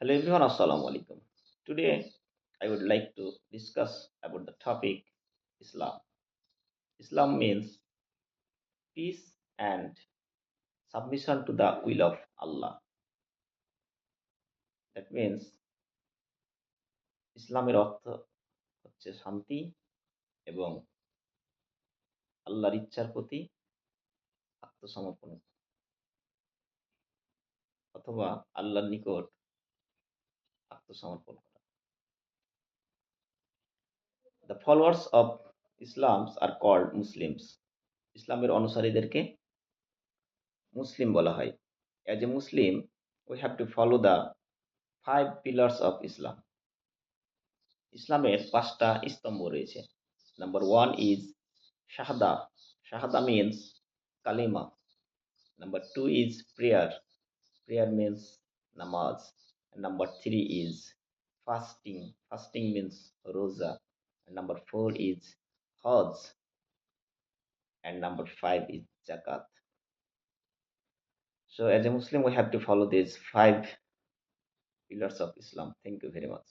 Hello everyone, Assalamu alaikum. Today I would like to discuss about the topic Islam. Islam means peace and submission to the will of Allah. That means ইসলামের অর্থ হচ্ছে শান্তি এবং আল্লাহর ইচ্ছার প্রতি আত্মসমর্পণ অথবা আল্লাহর নিকট আত্মসমর্পণ করা। The followers of Islam are called Muslims. ইসলামের অনুসারীদেরকে মুসলিম বলা হয়। As a Muslim, we have to follow the 5 pillars of Islam. ইসলামের 5টা স্তম্ভ রয়েছে। Number 1 is শাহাদা। শাহাদা means kalima. Number 2 is prayer. Prayer means namaz. And number 3 is fasting. Fasting means roza. And number 4 is hajj. And number 5 is zakat. So as a Muslim, we have to follow these 5 pillars of Islam. Thank you very much.